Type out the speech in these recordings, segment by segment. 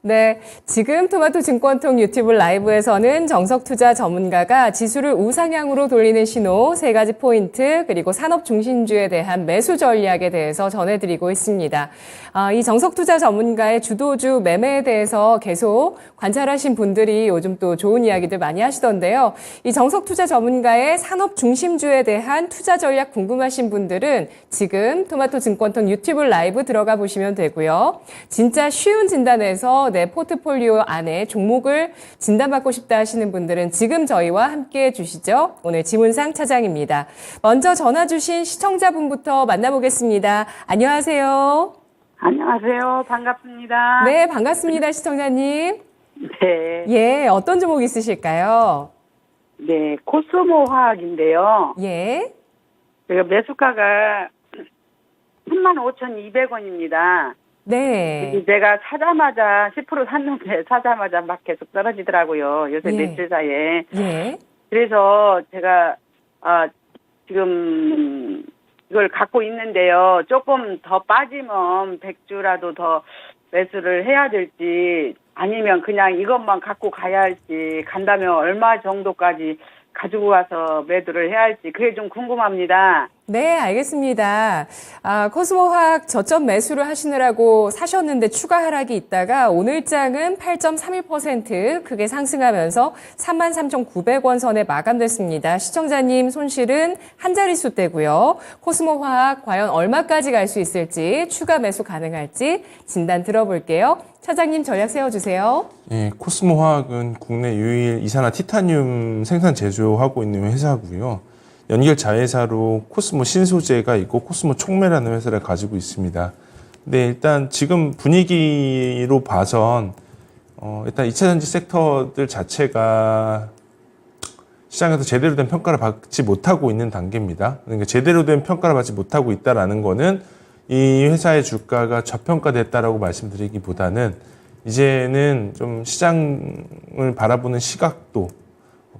네, 지금 토마토 증권통 유튜브 라이브에서는 정석투자 전문가가 지수를 우상향으로 돌리는 신호, 세 가지 포인트, 그리고 산업 중심주에 대한 매수 전략에 대해서 전해드리고 있습니다. 이 정석투자 전문가의 주도주 매매에 대해서 계속 관찰하신 분들이 요즘 또 좋은 이야기들 많이 하시던데요. 이 정석투자 전문가의 산업 중심주에 대한 투자 전략 궁금하신 분들은 지금 토마토 증권통 유튜브 라이브 들어가 보시면 되고요. 진짜 쉬운 진단에서 내 포트폴리오 안에 종목을 진단받고 싶다 하시는 분들은 지금 저희와 함께 해주시죠. 오늘 지문상 차장입니다. 먼저 전화 주신 시청자분부터 만나보겠습니다. 안녕하세요. 안녕하세요. 반갑습니다. 네, 반갑습니다. 시청자님. 네. 예, 어떤 종목 있으실까요? 네, 코스모 화학인데요. 예. 제가 매수가가 35,200원입니다. 네. 제가 사자마자 10% 샀는데 사자마자 막 계속 떨어지더라고요. 요새 예. 며칠 사이에. 예. 그래서 제가 지금 이걸 갖고 있는데요. 조금 더 빠지면 100주라도 더 매수를 해야 될지 아니면 그냥 이것만 갖고 가야 할지 간다면 얼마 정도까지 가지고 와서 매도를 해야 할지 그게 좀 궁금합니다. 네, 알겠습니다. 코스모화학 저점 매수를 하시느라고 사셨는데 추가 하락이 있다가 오늘장은 8.31% 크게 상승하면서 33,900원 선에 마감됐습니다. 시청자님 손실은 한 자릿수대고요. 코스모화학 과연 얼마까지 갈 수 있을지 추가 매수 가능할지 진단 들어볼게요. 차장님 전략 세워주세요. 예, 코스모 화학은 국내 유일 이산화 티타늄 생산 제조하고 있는 회사고요. 연결 자회사로 코스모 신소재가 있고 코스모 촉매라는 회사를 가지고 있습니다. 근데 일단 지금 분위기로 봐선 일단 2차전지 섹터들 자체가 시장에서 제대로 된 평가를 받지 못하고 있는 단계입니다. 그러니까 제대로 된 평가를 받지 못하고 있다라는 거는 이 회사의 주가가 저평가됐다라고 말씀드리기보다는 이제는 좀 시장을 바라보는 시각도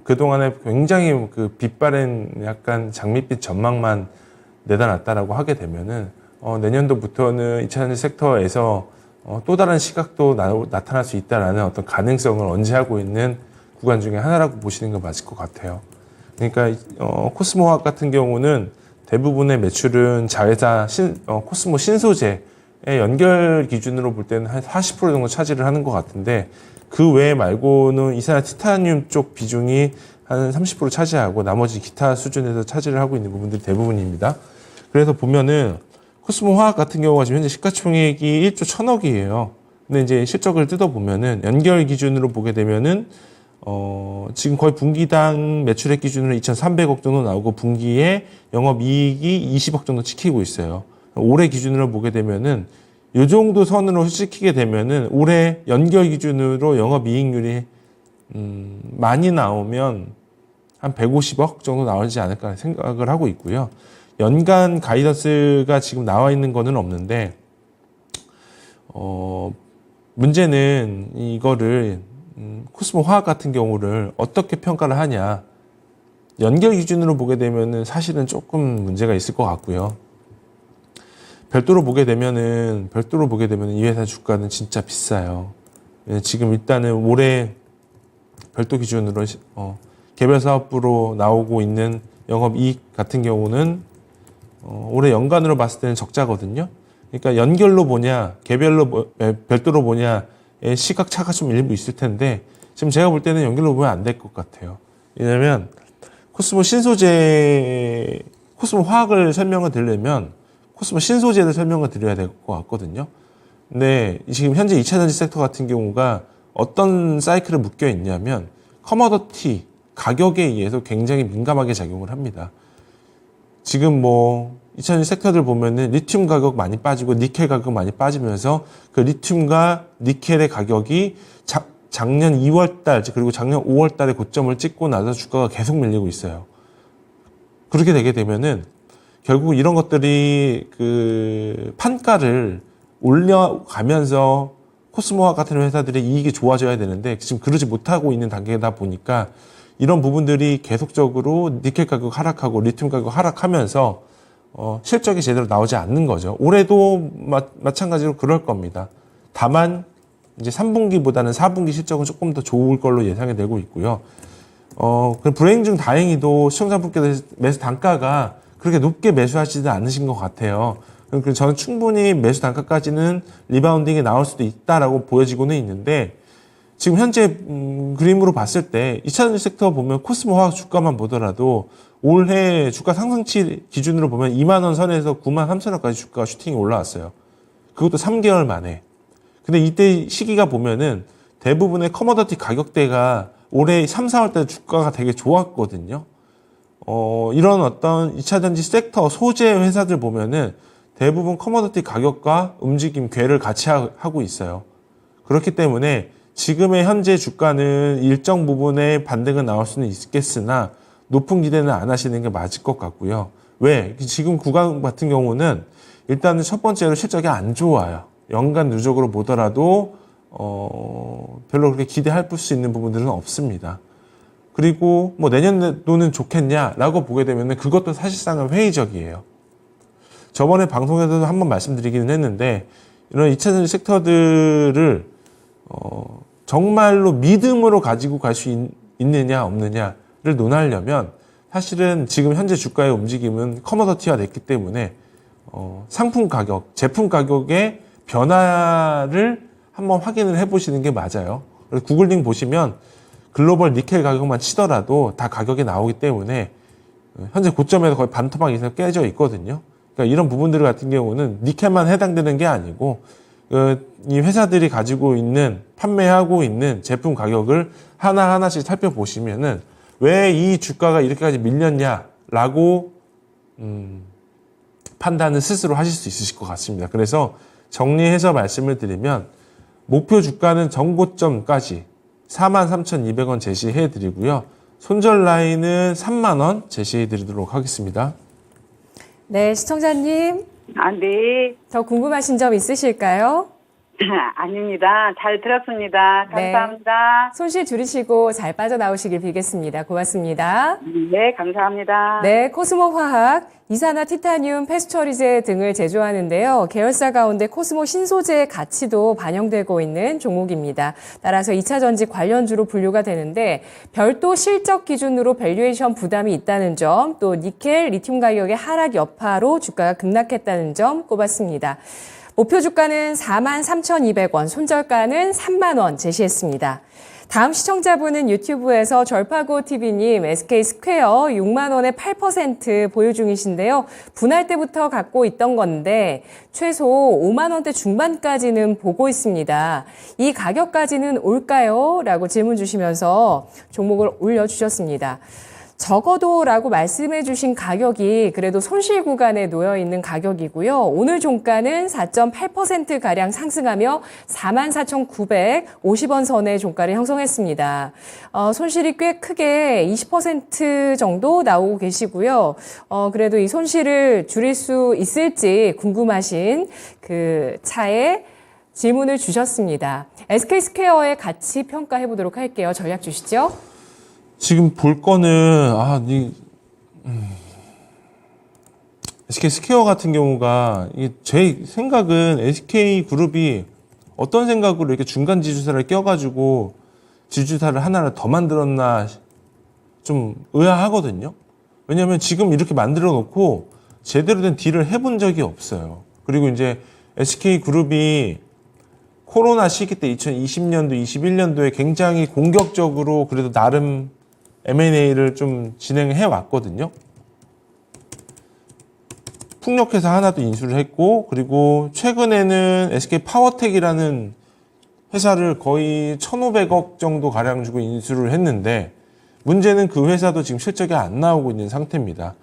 그동안에 굉장히 그 빛바랜 약간 장밋빛 전망만 내다놨다라고 하게 되면은 내년도부터는 2차전지 섹터에서 또 다른 시각도 나타날 수 있다라는 어떤 가능성을 언제하고 있는 구간 중에 하나라고 보시는 게 맞을 것 같아요. 그러니까 코스모화학 같은 경우는 대부분의 매출은 자회사 코스모 신소재의 연결 기준으로 볼 때는 한 40% 정도 차지를 하는 것 같은데 그 외 말고는 이산화 티타늄 쪽 비중이 한 30% 차지하고 나머지 기타 수준에서 차지를 하고 있는 부분들이 대부분입니다. 그래서 보면은 코스모 화학 같은 경우가 지금 현재 시가총액이 1조 1,000억이에요. 근데 이제 실적을 뜯어보면은 연결 기준으로 보게 되면은 지금 거의 분기당 매출액 기준으로 2,300억 정도 나오고 분기에 영업이익이 20억 정도 찍히고 있어요. 올해 기준으로 보게 되면은 이 정도 선으로 찍히게 되면은 올해 연결 기준으로 영업이익률이 많이 나오면 한 150억 정도 나오지 않을까 생각을 하고 있고요. 연간 가이던스가 지금 나와 있는 거는 없는데 문제는 이거를 코스모 화학 같은 경우를 어떻게 평가를 하냐. 연결 기준으로 보게 되면은 사실은 조금 문제가 있을 것 같고요. 별도로 보게 되면은 이 회사 주가는 진짜 비싸요. 지금 일단은 올해 별도 기준으로 개별 사업부로 나오고 있는 영업이익 같은 경우는 올해 연간으로 봤을 때는 적자거든요. 그러니까 연결로 보냐, 별도로 보냐의 시각 차가 좀 일부 있을 텐데 지금 제가 볼 때는 연결로 보면 안 될 것 같아요. 왜냐면 코스모 화학을 설명을 드리려면 코스모 신소재를 설명을 드려야 될 것 같거든요. 근데 지금 현재 2차전지 섹터 같은 경우가 어떤 사이클에 묶여 있냐면 커머더티 가격에 의해서 굉장히 민감하게 작용을 합니다. 지금 2차전지 섹터들 보면은 리튬 가격 많이 빠지고 니켈 가격 많이 빠지면서 그 리튬과 니켈의 가격이 작년 2월달 그리고 작년 5월달에 고점을 찍고 나서 주가가 계속 밀리고 있어요. 그렇게 되게 되면은 결국 이런 것들이 그 판가를 올려가면서 코스모화 같은 회사들의 이익이 좋아져야 되는데 지금 그러지 못하고 있는 단계다 보니까 이런 부분들이 계속적으로 니켈 가격 하락하고 리튬 가격 하락하면서 실적이 제대로 나오지 않는 거죠. 올해도 마찬가지로 그럴 겁니다. 다만 이제 3분기보다는 4분기 실적은 조금 더 좋을 걸로 예상이 되고 있고요. 그 불행 중 다행히도 시청자분께서 매수 단가가 그렇게 높게 매수하시지 않으신 것 같아요. 그래서 저는 충분히 매수 단가까지는 리바운딩이 나올 수도 있다라고 보여지고는 있는데, 지금 현재 그림으로 봤을 때 2차전지 섹터 보면 코스모 화학 주가만 보더라도 올해 주가 상승치 기준으로 보면 2만 원 선에서 9만 3천 원까지 주가가 슈팅이 올라왔어요. 그것도 3개월 만에. 근데 이때 시기가 보면은 대부분의 커머더티 가격대가 올해 3, 4월 때 주가가 되게 좋았거든요. 이런 어떤 2차전지 섹터 소재 회사들 보면은 대부분 커머더티 가격과 움직임, 궤를 같이 하고 있어요. 그렇기 때문에 지금의 현재 주가는 일정 부분의 반등은 나올 수는 있겠으나 높은 기대는 안 하시는 게 맞을 것 같고요. 왜? 지금 구간 같은 경우는 일단은 첫 번째로 실적이 안 좋아요. 연간 누적으로 보더라도 별로 그렇게 기대할 수 있는 부분들은 없습니다. 그리고 뭐 내년도는 좋겠냐라고 보게 되면 그것도 사실상은 회의적이에요. 저번에 방송에서도 한번 말씀드리기는 했는데, 이런 2차전지 섹터들을 정말로 믿음으로 가지고 갈 수 있느냐 없느냐를 논하려면 사실은 지금 현재 주가의 움직임은 커머더티화 됐기 때문에 상품 가격, 제품 가격의 변화를 한번 확인을 해보시는 게 맞아요. 구글링 보시면 글로벌 니켈 가격만 치더라도 다 가격이 나오기 때문에 현재 고점에서 거의 반토막 이상 깨져 있거든요. 그러니까 이런 부분들 같은 경우는 니켈만 해당되는 게 아니고 이 회사들이 가지고 있는, 판매하고 있는 제품 가격을 하나하나씩 살펴보시면은 왜 이 주가가 이렇게까지 밀렸냐라고 판단을 스스로 하실 수 있으실 것 같습니다. 그래서 정리해서 말씀을 드리면, 목표 주가는 전고점까지 43,200원 제시해 드리고요. 손절 라인은 3만 원 제시해 드리도록 하겠습니다. 네, 시청자님. 네. 더 궁금하신 점 있으실까요? 아닙니다. 잘 들었습니다. 네. 감사합니다. 손실 줄이시고 잘 빠져나오시길 빌겠습니다. 고맙습니다. 네, 감사합니다. 네, 코스모 화학, 이산화 티타늄, 패스처리제 등을 제조하는데요. 계열사 가운데 코스모 신소재의 가치도 반영되고 있는 종목입니다. 따라서 2차전지 관련주로 분류가 되는데, 별도 실적 기준으로 밸류에이션 부담이 있다는 점, 또 니켈, 리튬 가격의 하락 여파로 주가가 급락했다는 점 꼽았습니다. 목표 주가는 43,200원, 손절가는 3만 원 제시했습니다. 다음 시청자분은 유튜브에서 절파고 TV님, SK 스퀘어 6만 원에 8% 보유 중이신데요. 분할 때부터 갖고 있던 건데 최소 5만 원대 중반까지는 보고 있습니다. 이 가격까지는 올까요? 라고 질문 주시면서 종목을 올려주셨습니다. 적어도라고 말씀해 주신 가격이 그래도 손실 구간에 놓여 있는 가격이고요. 오늘 종가는 4.8%가량 상승하며 44,950원 선의 종가를 형성했습니다. 손실이 꽤 크게 20% 정도 나오고 계시고요. 그래도 이 손실을 줄일 수 있을지 궁금하신 그 차에 질문을 주셨습니다. SK 스퀘어의 가치 평가해 보도록 할게요. 전략 주시죠. 지금 볼 거는 SK 스퀘어 같은 경우가 제 생각은 SK 그룹이 어떤 생각으로 이렇게 중간 지주사를 껴가지고 지주사를 하나를 더 만들었나 좀 의아하거든요. 왜냐하면 지금 이렇게 만들어 놓고 제대로 된 딜을 해본 적이 없어요. 그리고 이제 SK 그룹이 코로나 시기 때 2020년도, 21년도에 굉장히 공격적으로 그래도 나름 M&A를 좀 진행해 왔거든요. 풍력회사 하나도 인수를 했고, 그리고 최근에는 SK 파워텍이라는 회사를 거의 1,500억 정도 가량 주고 인수를 했는데, 문제는 그 회사도 지금 실적이 안 나오고 있는 상태입니다.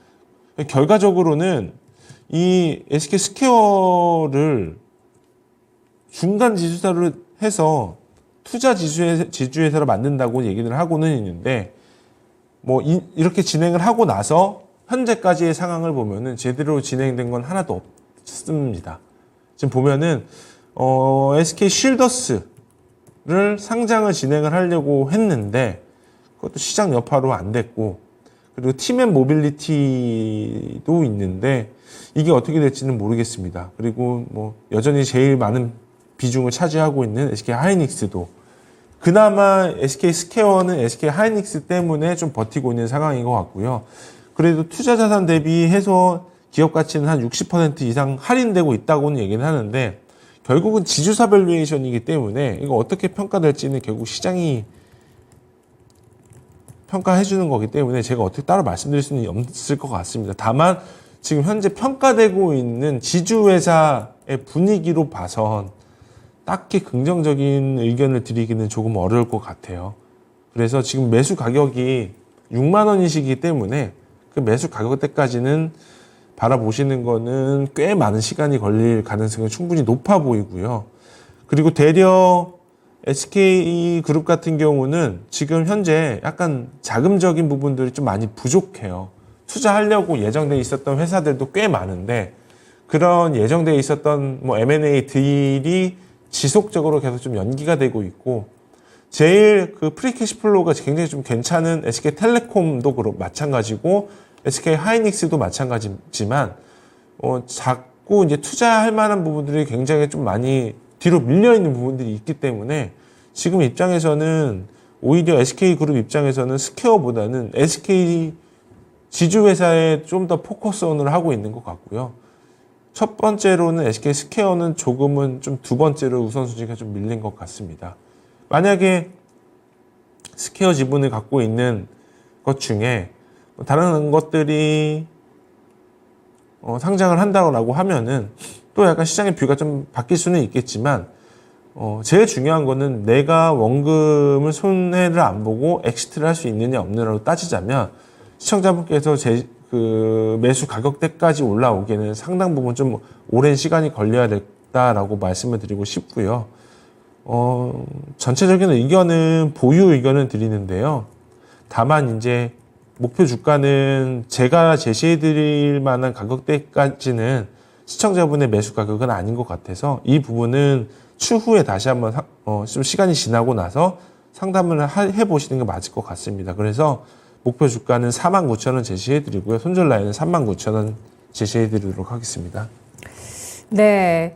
결과적으로는 이 SK 스퀘어를 중간 지주사를 해서 투자 지주회사로 만든다고 얘기를 하고는 있는데, 뭐 이렇게 진행을 하고 나서 현재까지의 상황을 보면은 제대로 진행된 건 하나도 없습니다. 지금 보면은 SK 쉴더스를 상장을 진행을 하려고 했는데 그것도 시장 여파로 안 됐고, 그리고 팀앤 모빌리티도 있는데 이게 어떻게 될지는 모르겠습니다. 그리고 뭐 여전히 제일 많은 비중을 차지하고 있는 SK 하이닉스도 그나마 SK 스퀘어는 SK 하이닉스 때문에 좀 버티고 있는 상황인 것 같고요. 그래도 투자 자산 대비해서 기업 가치는 한 60% 이상 할인되고 있다고는 얘기는 하는데 결국은 지주사 밸류에이션이기 때문에 이거 어떻게 평가될지는 결국 시장이 평가해 주는 거기 때문에 제가 어떻게 따로 말씀드릴 수는 없을 것 같습니다. 다만 지금 현재 평가되고 있는 지주회사의 분위기로 봐선 딱히 긍정적인 의견을 드리기는 조금 어려울 것 같아요. 그래서 지금 매수 가격이 6만 원이시기 때문에 그 매수 가격대까지는 바라보시는 거는 꽤 많은 시간이 걸릴 가능성이 충분히 높아 보이고요. 그리고 대려 SK그룹 같은 경우는 지금 현재 약간 자금적인 부분들이 좀 많이 부족해요. 투자하려고 예정돼 있었던 회사들도 꽤 많은데 그런 예정돼 있었던 뭐 M&A 딜이 지속적으로 계속 좀 연기가 되고 있고 제일 그 프리캐시플로우가 굉장히 좀 괜찮은 SK텔레콤도 마찬가지고 SK 하이닉스도 마찬가지지만 자꾸 이제 투자할 만한 부분들이 굉장히 좀 많이 뒤로 밀려 있는 부분들이 있기 때문에 지금 입장에서는 오히려 SK그룹 입장에서는 스퀘어보다는 SK 지주회사에 좀 더 포커스온을 하고 있는 것 같고요. 첫 번째로는 SK 스퀘어는 조금은 좀 두 번째로 우선순위가 좀 밀린 것 같습니다. 만약에 스퀘어 지분을 갖고 있는 것 중에 다른 것들이 상장을 한다고 하면은 또 약간 시장의 뷰가 좀 바뀔 수는 있겠지만 제일 중요한 거는 내가 원금을 손해를 안 보고 엑시트를 할 수 있느냐 없느냐로 따지자면 시청자분께서 그 매수 가격대까지 올라오기에는 상당 부분 좀 오랜 시간이 걸려야겠다라고 말씀을 드리고 싶고요. 전체적인 의견은 보유 의견을 드리는데요. 다만 이제 목표 주가는 제가 제시해 드릴 만한 가격대까지는 시청자분의 매수 가격은 아닌 것 같아서 이 부분은 추후에 다시 한번 좀 시간이 지나고 나서 상담을 해보시는 게 맞을 것 같습니다. 그래서 목표 주가는 49,000원 제시해 드리고요. 손절 라인은 39,000원 제시해 드리도록 하겠습니다. 네.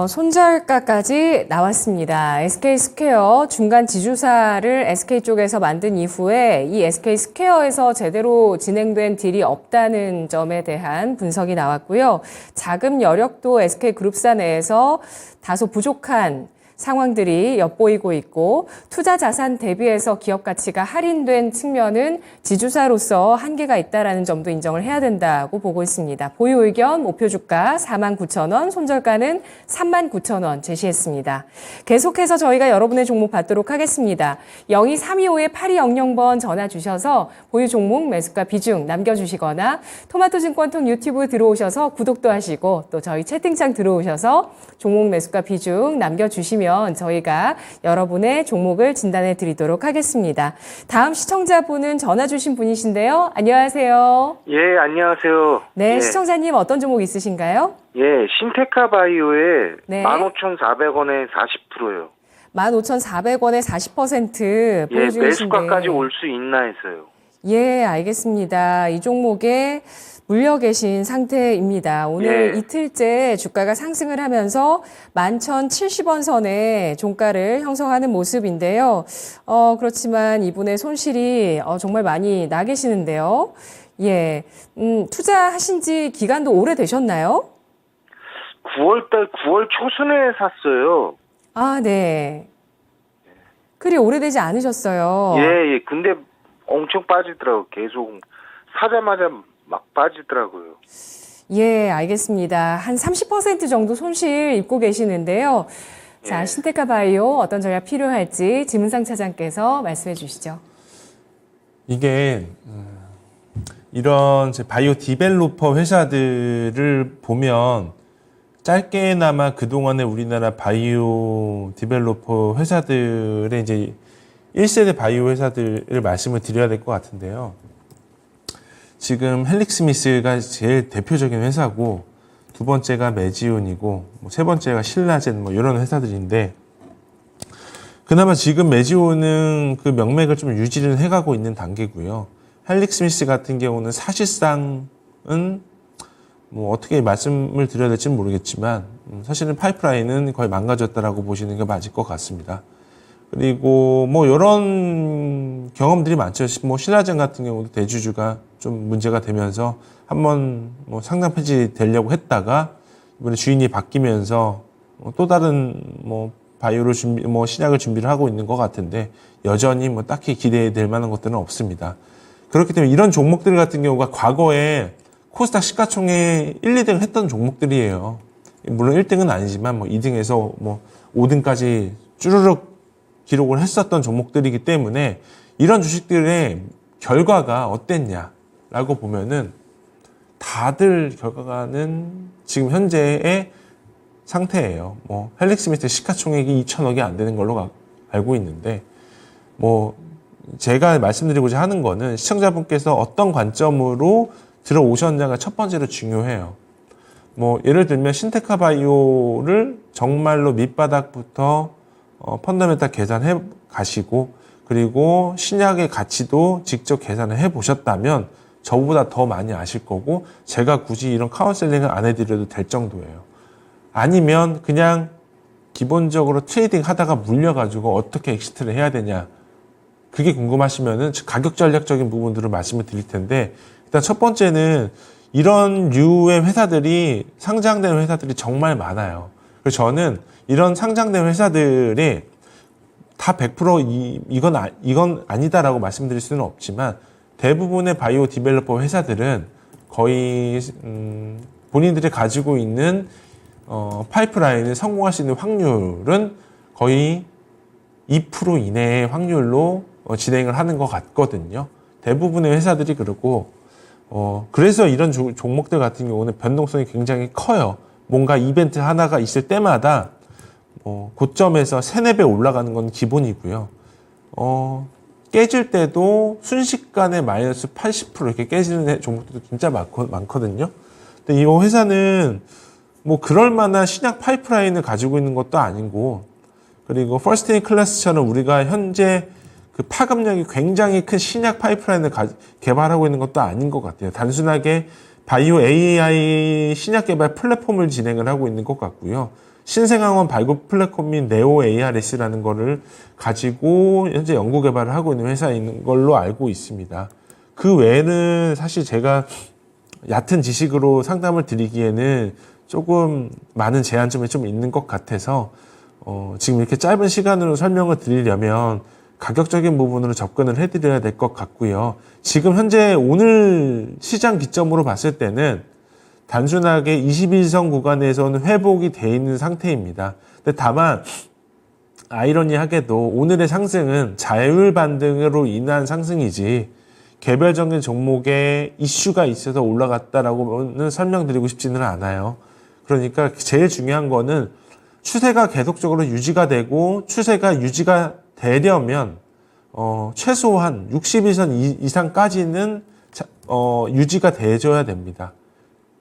손절가까지 나왔습니다. SK 스퀘어 중간 지주사를 SK 쪽에서 만든 이후에 이 SK 스퀘어에서 제대로 진행된 딜이 없다는 점에 대한 분석이 나왔고요. 자금 여력도 SK 그룹사 내에서 다소 부족한 상황들이 엿보이고 있고 투자 자산 대비해서 기업 가치가 할인된 측면은 지주사로서 한계가 있다라는 점도 인정을 해야 된다고 보고 있습니다. 보유 의견 목표 주가 49,000원, 손절가는 39,000원 제시했습니다. 계속해서 저희가 여러분의 종목 받도록 하겠습니다. 02325-8200번 전화 주셔서 보유 종목 매수가 비중 남겨주시거나 토마토증권통 유튜브 들어오셔서 구독도 하시고 또 저희 채팅창 들어오셔서 종목 매수가 비중 남겨주시면 저희가 여러분의 종목을 진단해 드리도록 하겠습니다. 다음 시청자분은 전화 주신 분이신데요. 안녕하세요. 예, 안녕하세요. 네, 예. 시청자님 어떤 종목 있으신가요? 예, 신테카 바이오에 네. 15,400원에 40%요. 15,400원에 40% 예, 보유 중이신데. 매수가까지 올 수 있나 했어요. 예, 알겠습니다. 이 종목에 물려 계신 상태입니다. 오늘 예. 이틀째 주가가 상승을 하면서 11,070원 선에 종가를 형성하는 모습인데요. 그렇지만 이분의 손실이 정말 많이 나 계시는데요. 예, 투자하신 지 기간도 오래되셨나요? 9월 초순에 샀어요. 아, 네. 그리 오래되지 않으셨어요. 예. 근데 엄청 빠지더라고요. 계속 사자마자 막 빠지더라고요. 예, 알겠습니다. 한 30% 정도 손실 입고 계시는데요. 자, 예. 신테카 바이오 어떤 전략 필요할지 지문상 차장께서 말씀해 주시죠. 이게 이런 바이오 디벨로퍼 회사들을 보면 짧게나마 그동안에 우리나라 바이오 디벨로퍼 회사들의 이제 1세대 바이오 회사들을 말씀을 드려야 될 것 같은데요. 지금 헬릭스미스가 제일 대표적인 회사고 두 번째가 메지온이고 세 번째가 신라젠 이런 회사들인데 그나마 지금 메지온은 그 명맥을 좀 유지를 해가고 있는 단계고요. 헬릭스미스 같은 경우는 사실상은 뭐 어떻게 말씀을 드려야 될지는 모르겠지만 사실은 파이프라인은 거의 망가졌다라고 보시는 게 맞을 것 같습니다. 그리고 뭐 이런 경험들이 많죠. 뭐 신라젠 같은 경우도 대주주가 좀 문제가 되면서 한번 뭐 상장 폐지 되려고 했다가 이번에 주인이 바뀌면서 또 다른 뭐 바이오를 뭐 신약을 준비를 하고 있는 것 같은데 여전히 뭐 딱히 기대될 만한 것들은 없습니다. 그렇기 때문에 이런 종목들 같은 경우가 과거에 코스닥 시가총액 1, 2등을 했던 종목들이에요. 물론 1등은 아니지만 뭐 2등에서 뭐 5등까지 쭈르륵 기록을 했었던 종목들이기 때문에 이런 주식들의 결과가 어땠냐라고 보면은 다들 결과는 지금 현재의 상태예요. 뭐 헬릭스미스 시가총액이 2천억이 안 되는 걸로 알고 있는데 뭐 제가 말씀드리고자 하는 거는 시청자분께서 어떤 관점으로 들어오셨냐가 첫 번째로 중요해요. 뭐 예를 들면 신테카 바이오를 정말로 밑바닥부터 펀더멘탈 계산해 가시고 그리고 신약의 가치도 직접 계산을 해 보셨다면 저보다 더 많이 아실 거고 제가 굳이 이런 카운셀링을 안 해드려도 될 정도예요. 아니면 그냥 기본적으로 트레이딩 하다가 물려가지고 어떻게 엑시트를 해야 되냐 그게 궁금하시면은 가격 전략적인 부분들을 말씀을 드릴 텐데 일단 첫 번째는 이런 류의 회사들이 상장된 회사들이 정말 많아요. 그래서 저는 이런 상장된 회사들이 다 100% 이건 아니다라고 말씀드릴 수는 없지만 대부분의 바이오 디벨로퍼 회사들은 거의 본인들이 가지고 있는 파이프라인을 성공할 수 있는 확률은 거의 2% 이내의 확률로 진행을 하는 것 같거든요. 대부분의 회사들이 그러고 그래서 이런 종목들 같은 경우는 변동성이 굉장히 커요. 뭔가 이벤트 하나가 있을 때마다 고점에서 3-4배 올라가는 건 기본이고요. 깨질 때도 순식간에 마이너스 80% 이렇게 깨지는 종목들도 진짜 많거든요. 근데 이 회사는 뭐 그럴 만한 신약 파이프라인을 가지고 있는 것도 아니고 그리고 퍼스트 인 클래스처럼 우리가 현재 그 파급력이 굉장히 큰 신약 파이프라인을 개발하고 있는 것도 아닌 것 같아요. 단순하게 바이오 AI 신약 개발 플랫폼을 진행을 하고 있는 것 같고요. 신생항원 발굴 플랫폼인 네오 ARS라는 거를 가지고 현재 연구 개발을 하고 있는 회사인 걸로 알고 있습니다. 그 외에는 사실 제가 얕은 지식으로 상담을 드리기에는 조금 많은 제한점이 좀 있는 것 같아서 지금 이렇게 짧은 시간으로 설명을 드리려면 가격적인 부분으로 접근을 해드려야 될 것 같고요. 지금 현재 오늘 시장 기점으로 봤을 때는 단순하게 21선 구간에서는 회복이 돼 있는 상태입니다. 근데 다만 아이러니하게도 오늘의 상승은 자율 반등으로 인한 상승이지 개별적인 종목에 이슈가 있어서 올라갔다라고는 설명드리고 싶지는 않아요. 그러니까 제일 중요한 거는 추세가 계속적으로 유지가 되고 추세가 유지가 되려면 최소한 61선 이상까지는 유지가 돼줘야 됩니다.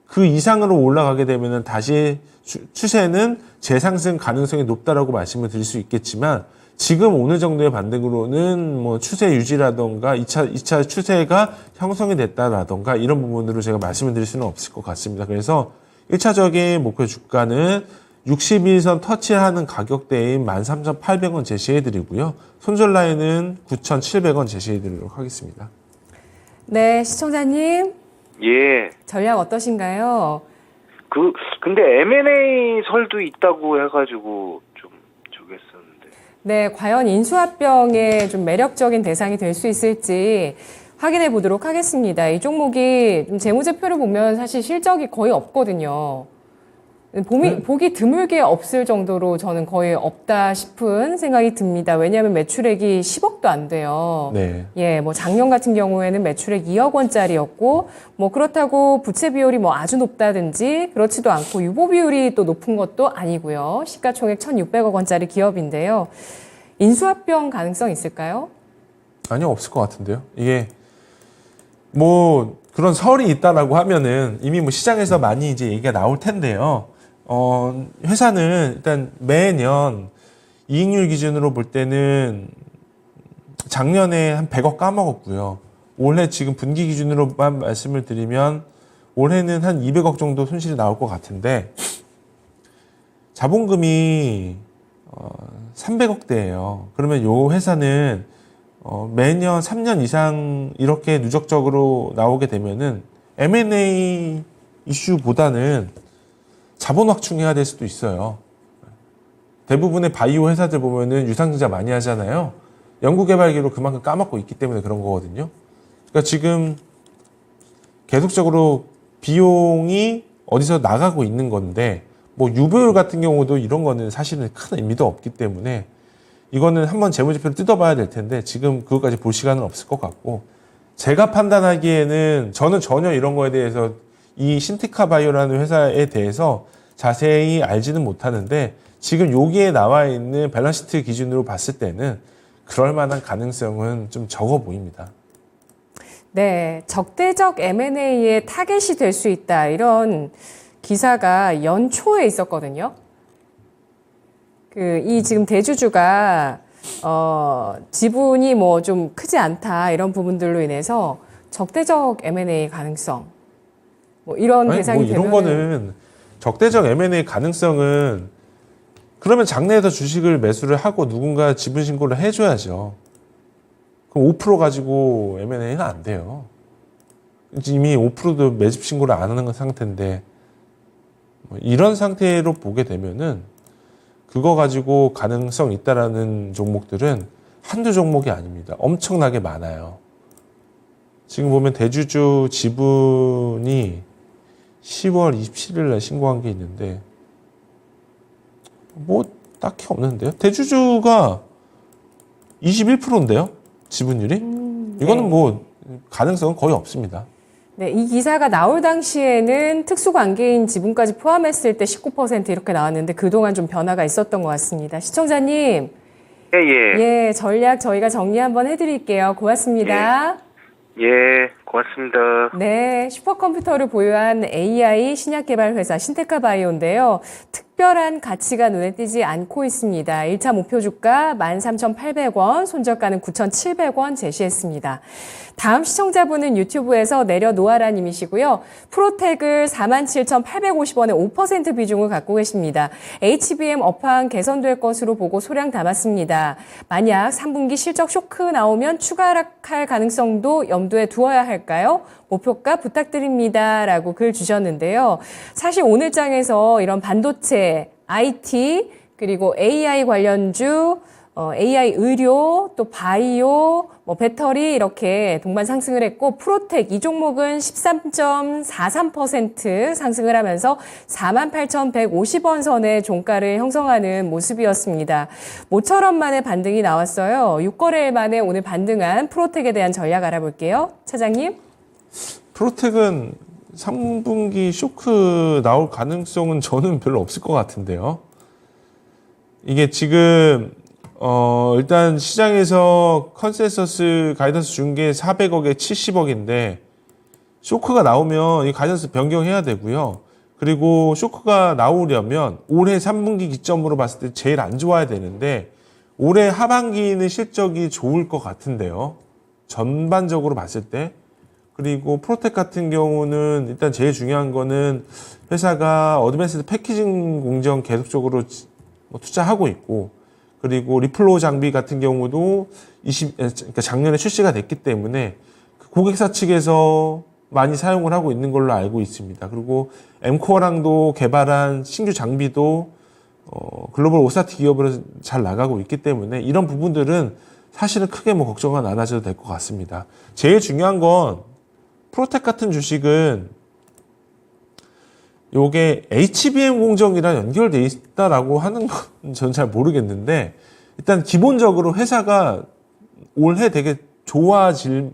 그 이상으로 올라가게 되면은 다시 추세는 재상승 가능성이 높다라고 말씀을 드릴 수 있겠지만 지금 어느 정도의 반등으로는 뭐 추세 유지라던가 2차 추세가 형성이 됐다라던가 이런 부분으로 제가 말씀을 드릴 수는 없을 것 같습니다. 그래서 1차적인 목표 주가는 61선 터치하는 가격대인 13,800원 제시해드리고요. 손절 라인은 9,700원 제시해드리도록 하겠습니다. 네, 시청자님. 예. 전략 어떠신가요? 근데 M&A 설도 있다고 해가지고 좀 저기 했었는데. 네, 과연 인수합병의 좀 매력적인 대상이 될 수 있을지 확인해 보도록 하겠습니다. 이 종목이 재무제표를 보면 사실 실적이 거의 없거든요. 보기 드물게 없을 정도로 저는 거의 없다 싶은 생각이 듭니다. 왜냐하면 매출액이 10억도 안 돼요. 네. 예, 뭐 작년 같은 경우에는 매출액 2억 원짜리였고, 뭐 그렇다고 부채 비율이 뭐 아주 높다든지 그렇지도 않고 유보 비율이 또 높은 것도 아니고요. 시가총액 1,600억 원짜리 기업인데요. 인수합병 가능성 있을까요? 아니요, 없을 것 같은데요. 이게 뭐 그런 설이 있다라고 하면은 이미 뭐 시장에서 많이 이제 얘기가 나올 텐데요. 회사는 일단 매년 이익률 기준으로 볼 때는 작년에 한 100억 까먹었고요. 올해 지금 분기 기준으로만 말씀을 드리면 올해는 한 200억 정도 손실이 나올 것 같은데 자본금이 300억대예요. 그러면 요 회사는 매년 3년 이상 이렇게 누적적으로 나오게 되면은 M&A 이슈보다는 자본 확충해야 될 수도 있어요. 대부분의 바이오 회사들 보면은 유상증자 많이 하잖아요. 연구개발기로 그만큼 까먹고 있기 때문에 그런 거거든요. 그러니까 지금 계속적으로 비용이 어디서 나가고 있는 건데 뭐 유보율 같은 경우도 이런 거는 사실은 큰 의미도 없기 때문에 이거는 한번 재무제표를 뜯어봐야 될 텐데 지금 그것까지 볼 시간은 없을 것 같고 제가 판단하기에는 저는 전혀 이런 거에 대해서 이 신티카 바이오라는 회사에 대해서 자세히 알지는 못하는데 지금 여기에 나와 있는 밸런시트 기준으로 봤을 때는 그럴 만한 가능성은 좀 적어 보입니다. 네, 적대적 M&A의 타겟이 될 수 있다. 이런 기사가 연초에 있었거든요. 이 지금 대주주가, 지분이 뭐 좀 크지 않다. 이런 부분들로 인해서 적대적 M&A 가능성. 뭐 이런 대상이 뭐 이런 거는 적대적 M&A 가능성은 그러면 장내에서 주식을 매수를 하고 누군가 지분 신고를 해줘야죠. 그럼 5% 가지고 M&A는 안 돼요. 이미 5%도 매집 신고를 안 하는 상태인데 뭐 이런 상태로 보게 되면은 그거 가지고 가능성 있다라는 종목들은 한두 종목이 아닙니다. 엄청나게 많아요. 지금 보면 대주주 지분이 10월 27일 날 신고한 게 있는데 뭐 딱히 없는데요. 대주주가 21%인데요. 지분율이? 이거는 네. 뭐 가능성은 거의 없습니다. 네, 이 기사가 나올 당시에는 특수관계인 지분까지 포함했을 때 19% 이렇게 나왔는데 그동안 좀 변화가 있었던 것 같습니다. 시청자님, 예, 전략 저희가 정리 한번 해드릴게요. 고맙습니다. 예, 고맙습니다. 네, 슈퍼컴퓨터를 보유한 AI 신약개발 회사 신테카 바이오인데요. 특별한 가치가 눈에 띄지 않고 있습니다. 1차 목표 주가 13,800원, 손절가는 9,700원 제시했습니다. 다음 시청자분은 유튜브에서 내려놓아라 님이시고요. 프로텍을 47,850원에 5% 비중을 갖고 계십니다. HBM 업황 개선될 것으로 보고 소량 담았습니다. 만약 3분기 실적 쇼크 나오면 추가 하락할 가능성도 염두에 두어야 할까요? 목표가 부탁드립니다. 라고 글 주셨는데요. 사실 오늘 장에서 이런 반도체, IT, 그리고 AI 관련주, AI 의료, 또 바이오, 뭐 배터리 이렇게 동반 상승을 했고 프로텍 이 종목은 13.43% 상승을 하면서 48,150원 선의 종가를 형성하는 모습이었습니다. 모처럼 만에 반등이 나왔어요. 6거래일 만에 오늘 반등한 프로텍에 대한 전략 알아볼게요. 차장님. 프로텍은 3분기 쇼크 나올 가능성은 저는 별로 없을 것 같은데요. 이게 지금 일단 시장에서 컨센서스 가이던스 준 게 400억에 70억인데 쇼크가 나오면 이 가이던스 변경해야 되고요. 그리고 쇼크가 나오려면 올해 3분기 기점으로 봤을 때 제일 안 좋아야 되는데 올해 하반기는 실적이 좋을 것 같은데요. 전반적으로 봤을 때. 그리고 프로텍 같은 경우는 일단 제일 중요한 거는 회사가 어드밴스드 패키징 공정 계속적으로 투자하고 있고 그리고 리플로 장비 같은 경우도 그러니까 작년에 출시가 됐기 때문에 고객사 측에서 많이 사용을 하고 있는 걸로 알고 있습니다. 그리고 엠코어랑도 개발한 신규 장비도 글로벌 오사티 기업으로 잘 나가고 있기 때문에 이런 부분들은 사실은 크게 뭐 걱정은 안 하셔도 될 것 같습니다. 제일 중요한 건 프로텍 같은 주식은 요게 HBM 공정이랑 연결돼 있다라고 하는 건 저는 잘 모르겠는데 일단 기본적으로 회사가 올해 되게 좋아질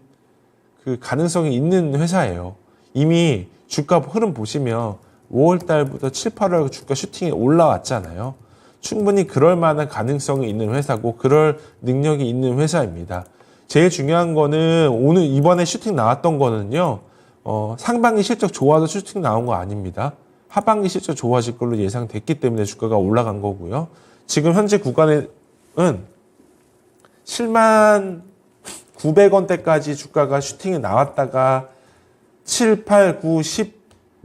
그 가능성이 있는 회사예요. 이미 주가 흐름 보시면 5월 달부터 7, 8월 주가 슈팅이 올라왔잖아요. 충분히 그럴 만한 가능성이 있는 회사고 그럴 능력이 있는 회사입니다. 제일 중요한 거는 오늘 이번에 슈팅 나왔던 거는요. 상반기 실적 좋아서 슈팅 나온 거 아닙니다. 하반기 실적 좋아질 걸로 예상됐기 때문에 주가가 올라간 거고요. 지금 현재 구간은 7만 900원대까지 주가가 슈팅이 나왔다가 7, 8, 9, 10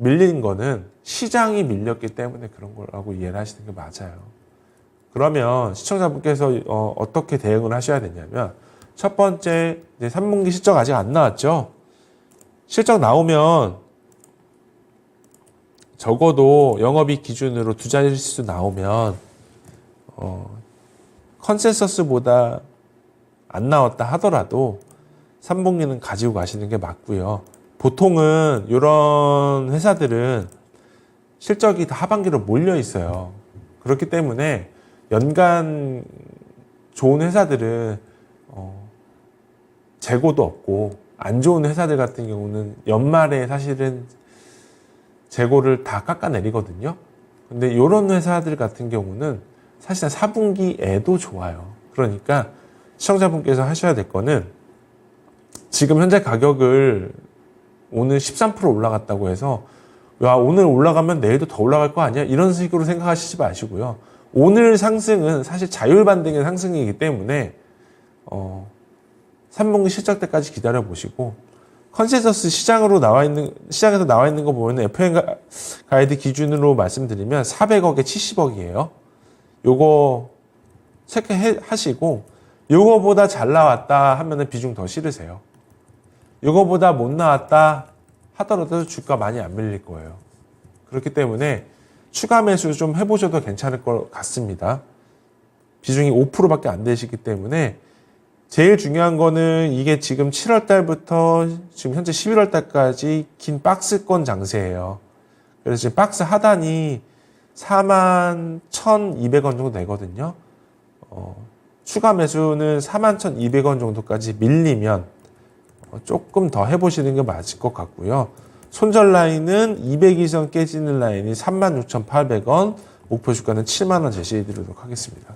밀린 거는 시장이 밀렸기 때문에 그런 거라고 이해를 하시는 게 맞아요. 그러면 시청자분께서 어떻게 대응을 하셔야 되냐면 첫 번째, 이제 3분기 실적 아직 안 나왔죠? 실적 나오면 적어도 영업이익 기준으로 두 자릿수 나오면 컨센서스보다 안 나왔다 하더라도 3분기는 가지고 가시는 게 맞고요. 보통은 이런 회사들은 실적이 다 하반기로 몰려 있어요. 그렇기 때문에 연간 좋은 회사들은 재고도 없고 안 좋은 회사들 같은 경우는 연말에 사실은 재고를 다 깎아내리거든요. 근데 이런 회사들 같은 경우는 사실은 4분기에도 좋아요. 그러니까 시청자분께서 하셔야 될 거는 지금 현재 가격을 오늘 13% 올라갔다고 해서 야, 오늘 올라가면 내일도 더 올라갈 거 아니야? 이런 식으로 생각하시지 마시고요. 오늘 상승은 사실 자율반등의 상승이기 때문에 3분기 실적 때까지 기다려 보시고 컨센서스 시장에서 나와 있는 거 보면 FM 가이드 기준으로 말씀드리면 400억에 70억이에요. 요거 체크하시고 요거보다 잘 나왔다 하면은 비중 더 실으세요. 요거보다 못 나왔다 하더라도 주가 많이 안 밀릴 거예요. 그렇기 때문에 추가 매수 좀 해보셔도 괜찮을 것 같습니다. 비중이 5%밖에 안 되시기 때문에 제일 중요한 거는 이게 지금 7월 달부터 지금 현재 11월 달까지 긴 박스권 장세예요. 그래서 지금 박스 하단이 41,200원 정도 되거든요. 추가 매수는 41,200원 정도까지 밀리면 조금 더 해보시는 게 맞을 것 같고요. 손절 라인은 200이선 깨지는 라인이 36,800원, 목표 주가는 7만원 제시해 드리도록 하겠습니다.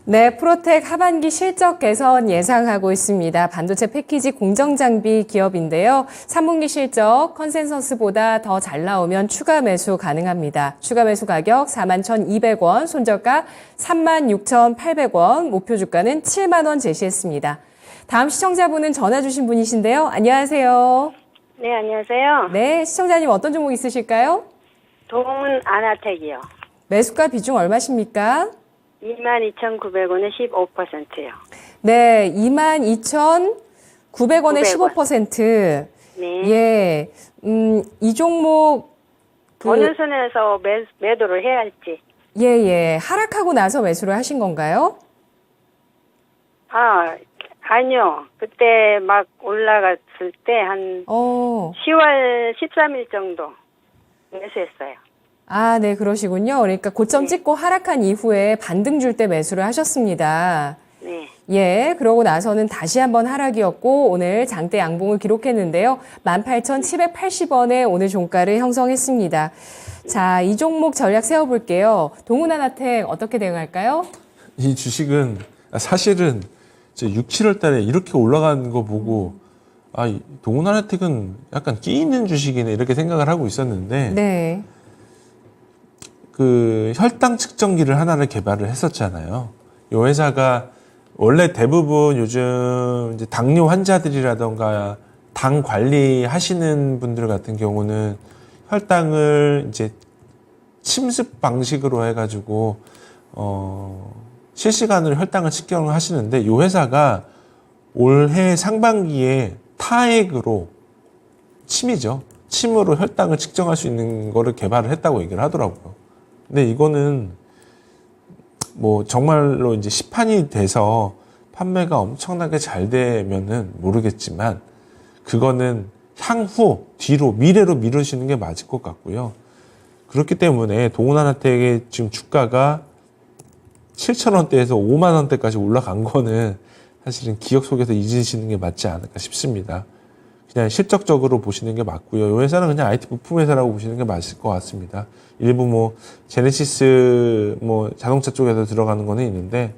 네, 프로텍 하반기 실적 개선 예상하고 있습니다. 반도체 패키지 공정장비 기업인데요. 3분기 실적 컨센서스보다 더 잘 나오면 추가 매수 가능합니다. 추가 매수 가격 41,200원, 손절가 36,800원, 목표 주가는 7만 원 제시했습니다. 다음 시청자분은 전화 주신 분이신데요. 안녕하세요. 네, 안녕하세요. 네, 시청자님 어떤 종목 있으실까요? 동은 아나텍이요. 매수가 비중 얼마십니까? 22,900원에 15%요. 네, 22,900원에 900원. 15%. 네. 예, 이 종목, 어느 선에서 매도를 해야 할지. 예, 하락하고 나서 매수를 하신 건가요? 아니요. 그때 막 올라갔을 때 한 10월 13일 정도 매수했어요. 아, 네, 그러시군요. 그러니까 고점 찍고 하락한 이후에 반등 줄 때 매수를 하셨습니다. 네. 예, 그러고 나서는 다시 한번 하락이었고 오늘 장대 양봉을 기록했는데요. 18,780원에 오늘 종가를 형성했습니다. 자, 이 종목 전략 세워볼게요. 동훈하나텍 어떻게 대응할까요? 이 주식은 사실은 6, 7월 달에 이렇게 올라가는 거 보고 동훈하나텍은 약간 끼 있는 주식이네 이렇게 생각을 하고 있었는데 네. 그 혈당 측정기를 하나를 개발을 했었잖아요. 이 회사가 원래 대부분 요즘 이제 당뇨 환자들이라던가 당 관리하시는 분들 같은 경우는 혈당을 이제 침습 방식으로 해가지고 실시간으로 혈당을 측정을 하시는데 이 회사가 올해 상반기에 타액으로 침으로 혈당을 측정할 수 있는 거를 개발을 했다고 얘기를 하더라고요. 근데 이거는 뭐 정말로 이제 시판이 돼서 판매가 엄청나게 잘 되면은 모르겠지만 그거는 향후 뒤로 미래로 미루시는 게 맞을 것 같고요. 그렇기 때문에 동훈하나텍의 지금 주가가 7,000원대에서 5만 원대까지 올라간 거는 사실은 기억 속에서 잊으시는 게 맞지 않을까 싶습니다. 그냥 실적적으로 보시는 게 맞고요. 이 회사는 그냥 IT 부품 회사라고 보시는 게 맞을 것 같습니다. 일부 뭐 제네시스 뭐 자동차 쪽에서 들어가는 거는 있는데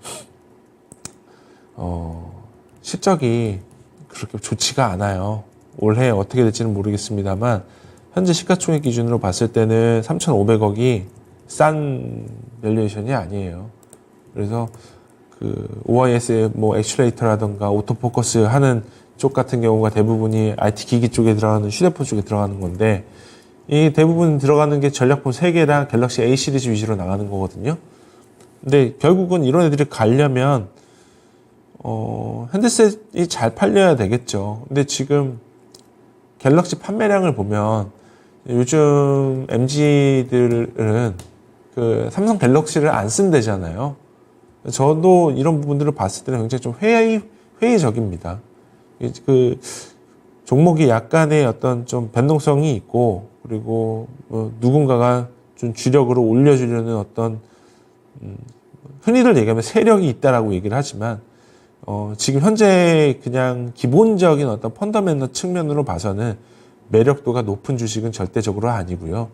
실적이 그렇게 좋지가 않아요. 올해 어떻게 될지는 모르겠습니다만 현재 시가총액 기준으로 봤을 때는 3,500억이 싼 밸류에이션이 아니에요. 그래서 그 OIS의 뭐 액츄레이터라든가 오토포커스 하는 쪽 같은 경우가 대부분이 IT 기기 쪽에 들어가는 휴대폰 쪽에 들어가는 건데 이 대부분 들어가는 게 전략폰 3개랑 갤럭시 A 시리즈 위주로 나가는 거거든요. 근데 결국은 이런 애들이 가려면 핸드셋이 잘 팔려야 되겠죠. 근데 지금 갤럭시 판매량을 보면 요즘 MZ들은 그 삼성 갤럭시를 안 쓴대잖아요. 저도 이런 부분들을 봤을 때는 굉장히 좀 회의적입니다. 그 종목이 약간의 어떤 좀 변동성이 있고, 그리고 뭐 누군가가 좀 주력으로 올려주려는 어떤 흔히들 얘기하면 세력이 있다라고 얘기를 하지만 지금 현재 그냥 기본적인 어떤 펀더멘털 측면으로 봐서는 매력도가 높은 주식은 절대적으로 아니고요.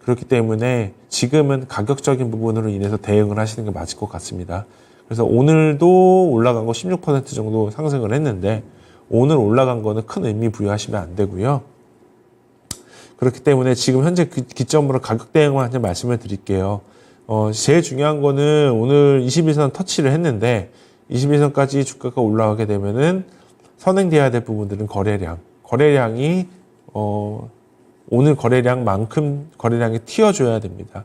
그렇기 때문에 지금은 가격적인 부분으로 인해서 대응을 하시는 게 맞을 것 같습니다. 그래서 오늘도 올라간 거 16% 정도 상승을 했는데 오늘 올라간 거는 큰 의미 부여하시면 안 되고요. 그렇기 때문에 지금 현재 그 기점으로 가격 대응만 하는 말씀을 드릴게요. 제일 중요한 거는 오늘 21선 터치를 했는데 21선까지 주가가 올라가게 되면은 선행돼야 될 부분들은 거래량이 오늘 거래량만큼 거래량이 튀어줘야 됩니다.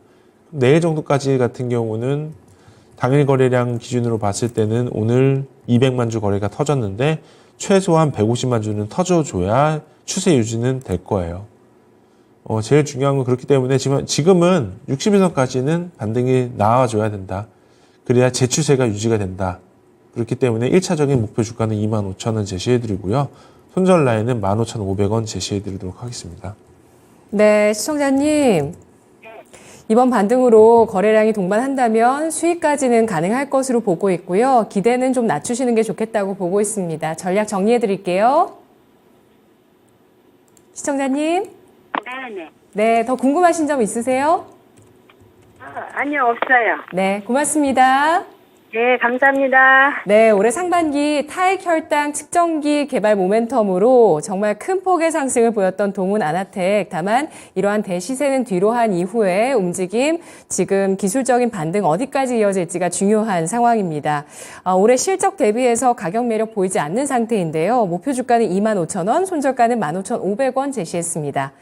내일 정도까지 같은 경우는 당일 거래량 기준으로 봤을 때는 오늘 200만 주 거래가 터졌는데 최소한 150만 주는 터져줘야 추세 유지는 될 거예요. 제일 중요한 건 그렇기 때문에 지금은 61선까지는 반등이 나와줘야 된다. 그래야 재추세가 유지가 된다. 그렇기 때문에 1차적인 목표 주가는 25,000원 제시해드리고요. 손절 라인은 15,500원 제시해드리도록 하겠습니다. 네, 시청자님. 이번 반등으로 거래량이 동반한다면 수익까지는 가능할 것으로 보고 있고요. 기대는 좀 낮추시는 게 좋겠다고 보고 있습니다. 전략 정리해 드릴게요. 시청자님. 네네. 네, 더 궁금하신 점 있으세요? 아니요, 없어요. 네, 고맙습니다. 네, 감사합니다. 네, 올해 상반기 타액 혈당 측정기 개발 모멘텀으로 정말 큰 폭의 상승을 보였던 동훈 아나텍. 다만 이러한 대시세는 뒤로 한 이후에 움직임, 지금 기술적인 반등 어디까지 이어질지가 중요한 상황입니다. 올해 실적 대비해서 가격 매력 보이지 않는 상태인데요. 목표 주가는 25,000원, 손절가는 15,500원 제시했습니다.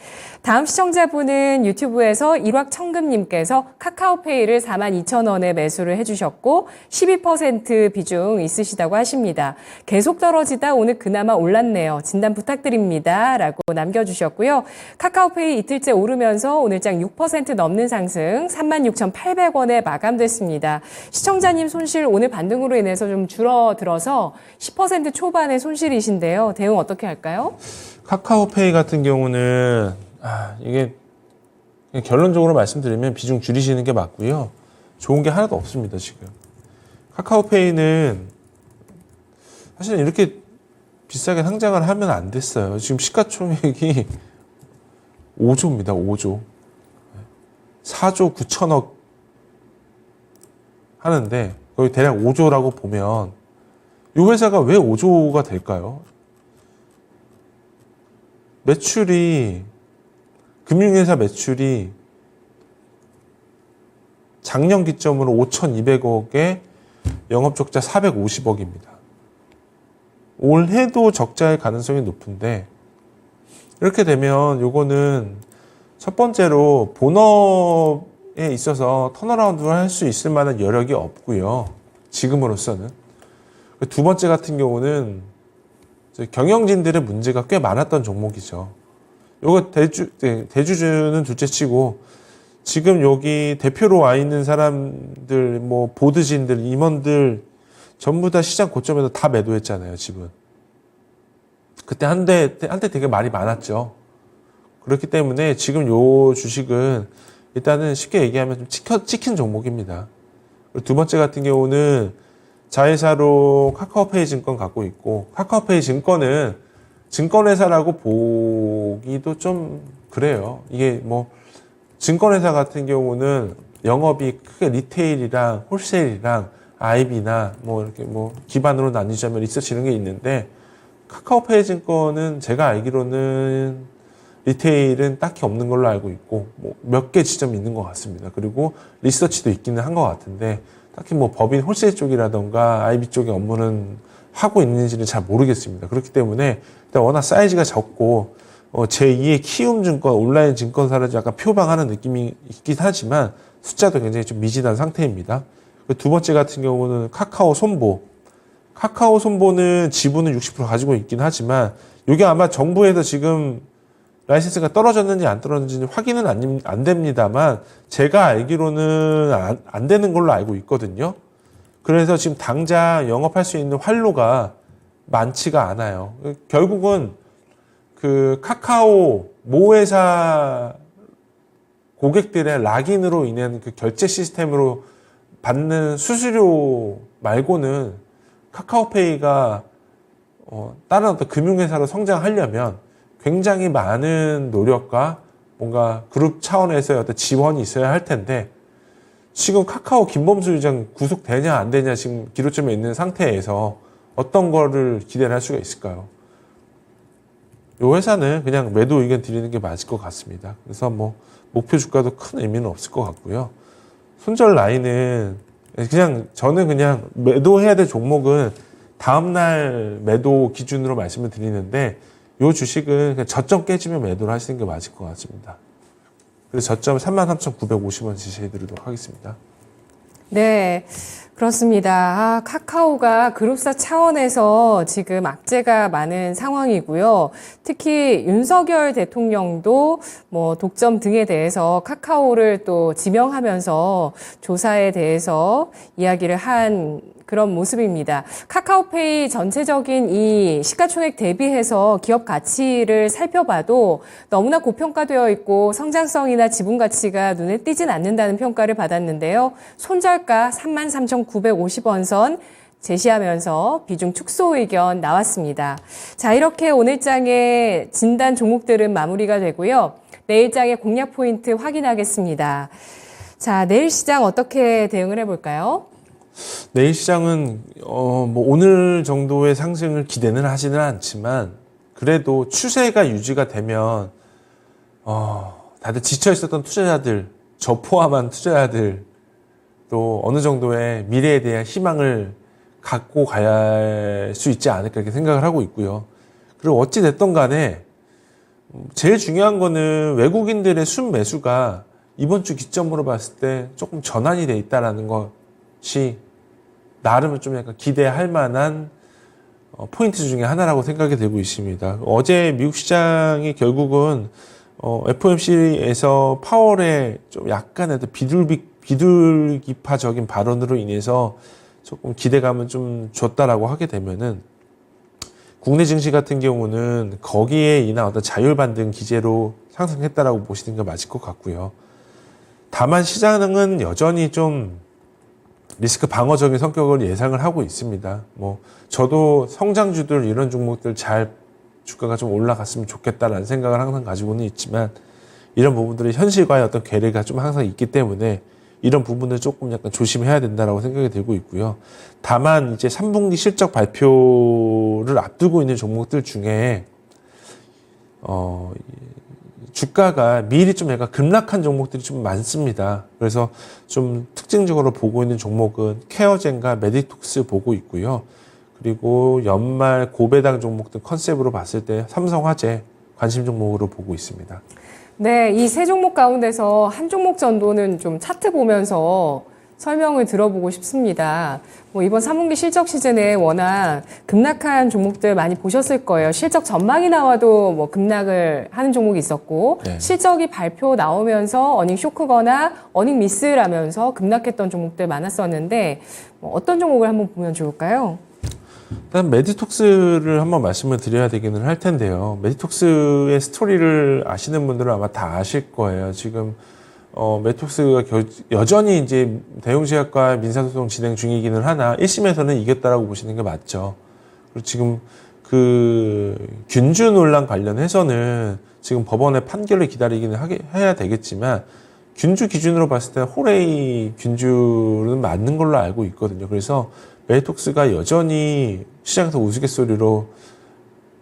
다음 시청자분은 유튜브에서 일확천금님께서 카카오페이를 42,000원에 매수를 해주셨고 12% 비중 있으시다고 하십니다. 계속 떨어지다 오늘 그나마 올랐네요. 진단 부탁드립니다. 라고 남겨주셨고요. 카카오페이 이틀째 오르면서 오늘장 6% 넘는 상승 36,800원에 마감됐습니다. 시청자님 손실 오늘 반등으로 인해서 좀 줄어들어서 10% 초반의 손실이신데요. 대응 어떻게 할까요? 카카오페이 같은 경우는 이게 결론적으로 말씀드리면 비중 줄이시는 게 맞고요. 좋은 게 하나도 없습니다, 지금. 카카오페이는 사실은 이렇게 비싸게 상장을 하면 안 됐어요. 지금 시가총액이 5조입니다. 5조. 4조 9천억 하는데 거의 대략 5조라고 보면 이 회사가 왜 5조가 될까요? 매출이 금융회사 매출이 작년 기점으로 5,200억에 영업적자 450억입니다. 올해도 적자의 가능성이 높은데 이렇게 되면 요거는 첫 번째로 본업에 있어서 턴어라운드를 할 수 있을 만한 여력이 없고요. 지금으로서는. 두 번째 같은 경우는 경영진들의 문제가 꽤 많았던 종목이죠. 요거 대주주는 둘째치고 지금 여기 대표로 와 있는 사람들, 뭐 보드진들, 임원들 전부 다 시장 고점에서 다 매도했잖아요, 집은. 그때 한때 되게 말이 많았죠. 그렇기 때문에 지금 요 주식은 일단은 쉽게 얘기하면 좀 찍힌 종목입니다. 그리고 두 번째 같은 경우는 자회사로 카카오페이 증권 갖고 있고, 카카오페이 증권은 증권회사라고 보기도 좀 그래요. 이게 뭐 증권회사 같은 경우는 영업이 크게 리테일이랑 홀세일이랑 IB나 뭐 이렇게 뭐 기반으로 나뉘자면 리서치 이런 게 있는데 카카오페이 증권은 제가 알기로는 리테일은 딱히 없는 걸로 알고 있고 뭐 몇 개 지점이 있는 것 같습니다. 그리고 리서치도 있기는 한 것 같은데 딱히 뭐 법인 홀세일 쪽이라던가 IB 쪽의 업무는 하고 있는지는 잘 모르겠습니다. 그렇기 때문에 일단 워낙 사이즈가 적고 제2의 키움증권, 온라인 증권사를 약간 표방하는 느낌이 있긴 하지만 숫자도 굉장히 좀 미진한 상태입니다. 두 번째 같은 경우는 카카오 손보. 카카오 손보는 지분을 60% 가지고 있긴 하지만 이게 아마 정부에서 지금 라이센스가 떨어졌는지 안 떨어졌는지 확인은 안 됩니다만 제가 알기로는 안 되는 걸로 알고 있거든요. 그래서 지금 당장 영업할 수 있는 활로가 많지가 않아요. 결국은 그 카카오 모회사 고객들의 락인으로 인한 그 결제 시스템으로 받는 수수료 말고는 카카오페이가 다른 어떤 금융회사로 성장하려면 굉장히 많은 노력과 뭔가 그룹 차원에서의 어떤 지원이 있어야 할 텐데 지금 카카오 김범수 의장 구속되냐 안 되냐 지금 기로점에 있는 상태에서 어떤 거를 기대를 할 수가 있을까요? 이 회사는 그냥 매도 의견 드리는 게 맞을 것 같습니다. 그래서 뭐 목표 주가도 큰 의미는 없을 것 같고요. 손절 라인은 저는 그냥 매도해야 될 종목은 다음날 매도 기준으로 말씀을 드리는데 이 주식은 그냥 저점 깨지면 매도를 하시는 게 맞을 것 같습니다. 그래서 저점 33,950원 지시해드리도록 하겠습니다. 네, 그렇습니다. 카카오가 그룹사 차원에서 지금 악재가 많은 상황이고요. 특히 윤석열 대통령도 뭐 독점 등에 대해서 카카오를 또 지명하면서 조사에 대해서 이야기를 한 그런 모습입니다. 카카오페이 전체적인 이 시가총액 대비해서 기업 가치를 살펴봐도 너무나 고평가되어 있고 성장성이나 지분 가치가 눈에 띄진 않는다는 평가를 받았는데요. 손절가 33,950원 선 제시하면서 비중 축소 의견 나왔습니다. 자, 이렇게 오늘장의 진단 종목들은 마무리가 되고요. 내일장의 공략 포인트 확인하겠습니다. 자, 내일 시장 어떻게 대응을 해볼까요? 내일 시장은 뭐 오늘 정도의 상승을 기대는 하지는 않지만 그래도 추세가 유지가 되면 다들 지쳐 있었던 투자자들, 저 포함한 투자자들 또 어느 정도의 미래에 대한 희망을 갖고 갈 수 있지 않을까 이렇게 생각을 하고 있고요. 그리고 어찌 됐든 간에 제일 중요한 거는 외국인들의 순매수가 이번 주 기점으로 봤을 때 조금 전환이 돼 있다라는 것이 나름 좀 약간 기대할 만한 포인트 중에 하나라고 생각이 되고 있습니다. 어제 미국 시장이 결국은 FOMC에서 파월의 좀 약간의 비둘기파적인 발언으로 인해서 조금 기대감을 좀 줬다라고 하게 되면은 국내 증시 같은 경우는 거기에 인한 어떤 자율 반등 기제로 상승했다라고 보시는 게 맞을 것 같고요. 다만 시장은 여전히 좀 리스크 방어적인 성격을 예상을 하고 있습니다. 뭐 저도 성장주들 이런 종목들 잘 주가가 좀 올라갔으면 좋겠다라는 생각을 항상 가지고는 있지만 이런 부분들이 현실과의 어떤 괴리가 좀 항상 있기 때문에 이런 부분을 조금 약간 조심해야 된다라고 생각이 들고 있고요. 다만 이제 3분기 실적 발표를 앞두고 있는 종목들 중에 주가가 미리 좀 약간 급락한 종목들이 좀 많습니다. 그래서 좀 특징적으로 보고 있는 종목은 케어젠과 메디톡스 보고 있고요. 그리고 연말 고배당 종목들 컨셉으로 봤을 때 삼성화재 관심 종목으로 보고 있습니다. 네, 이 세 종목 가운데서 한 종목 정도는 좀 차트 보면서 설명을 들어보고 싶습니다. 뭐 이번 3분기 실적 시즌에 워낙 급락한 종목들 많이 보셨을 거예요. 실적 전망이 나와도 뭐 급락을 하는 종목이 있었고 네. 실적이 발표 나오면서 어닝 쇼크거나 어닝 미스라면서 급락했던 종목들 많았었는데 뭐 어떤 종목을 한번 보면 좋을까요? 일단 메디톡스를 한번 말씀을 드려야 되기는 할 텐데요. 메디톡스의 스토리를 아시는 분들은 아마 다 아실 거예요. 지금 메디톡스가 여전히 이제 대웅제약과 민사소송 진행 중이기는 하나 1심에서는 이겼다라고 보시는 게 맞죠. 그리고 지금 그 균주 논란 관련해서는 지금 법원의 판결을 기다리기는 해야 되겠지만 균주 기준으로 봤을 때 호레이 균주는 맞는 걸로 알고 있거든요. 그래서 메디톡스가 여전히 시장에서 우스갯소리로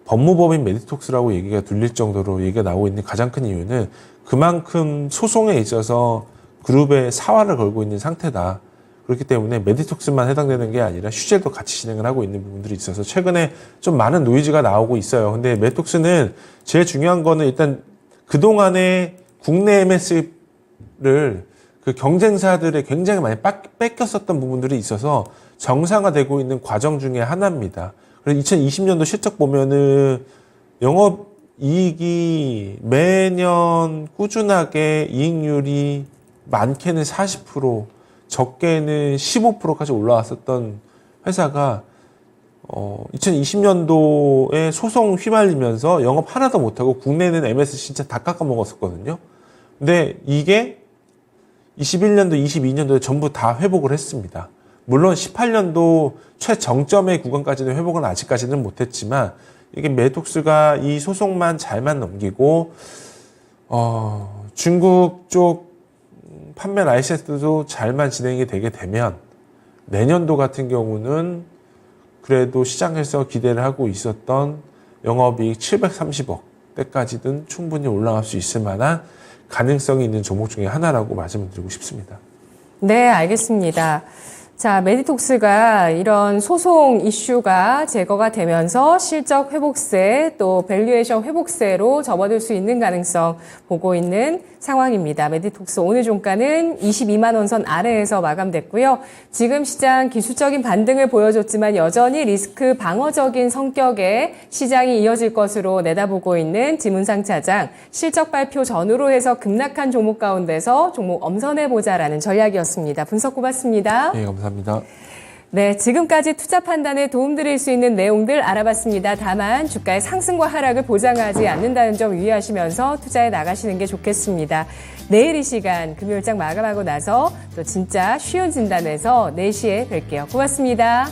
법무법인 메디톡스라고 얘기가 들릴 정도로 얘기가 나오고 있는 가장 큰 이유는 그만큼 소송에 있어서 그룹에 사활을 걸고 있는 상태다. 그렇기 때문에 메디톡스만 해당되는 게 아니라 휴젤도 같이 진행을 하고 있는 부분들이 있어서 최근에 좀 많은 노이즈가 나오고 있어요. 근데 메톡스는 제일 중요한 거는 일단 그동안에 국내 MS를 그 경쟁사들에 굉장히 많이 뺏겼었던 부분들이 있어서 정상화되고 있는 과정 중에 하나입니다. 그래서 2020년도 실적 보면은 영업이익이 매년 꾸준하게 이익률이 많게는 40%, 적게는 15%까지 올라왔었던 회사가 2020년도에 소송 휘말리면서 영업 하나도 못하고 국내는 MS 진짜 다 깎아먹었었거든요. 근데 이게 21년도, 22년도에 전부 다 회복을 했습니다. 물론 18년도 최정점의 구간까지는 회복은 아직까지는 못했지만 이게 메톡스가 이 소송만 잘만 넘기고 중국 쪽 판매 라이센스도 잘만 진행이 되게 되면 내년도 같은 경우는 그래도 시장에서 기대를 하고 있었던 영업이익 730억 대까지는 충분히 올라갈 수 있을 만한 가능성이 있는 종목 중에 하나라고 말씀을 드리고 싶습니다. 네, 알겠습니다. 자, 메디톡스가 이런 소송 이슈가 제거가 되면서 실적 회복세 또 밸류에이션 회복세로 접어들 수 있는 가능성 보고 있는 상황입니다. 메디톡스 오늘 종가는 22만 원 선 아래에서 마감됐고요. 지금 시장 기술적인 반등을 보여줬지만 여전히 리스크 방어적인 성격의 시장이 이어질 것으로 내다보고 있는 지문상 차장, 실적 발표 전후로 해서 급락한 종목 가운데서 종목 엄선해보자라는 전략이었습니다. 분석 고맙습니다. 네, 감사합니다. 네, 지금까지 투자 판단에 도움드릴 수 있는 내용들 알아봤습니다. 다만 주가의 상승과 하락을 보장하지 않는다는 점 유의하시면서 투자에 나가시는 게 좋겠습니다. 내일 이 시간 금요일장 마감하고 나서 또 진짜 쉬운 진단에서 4시에 뵐게요. 고맙습니다.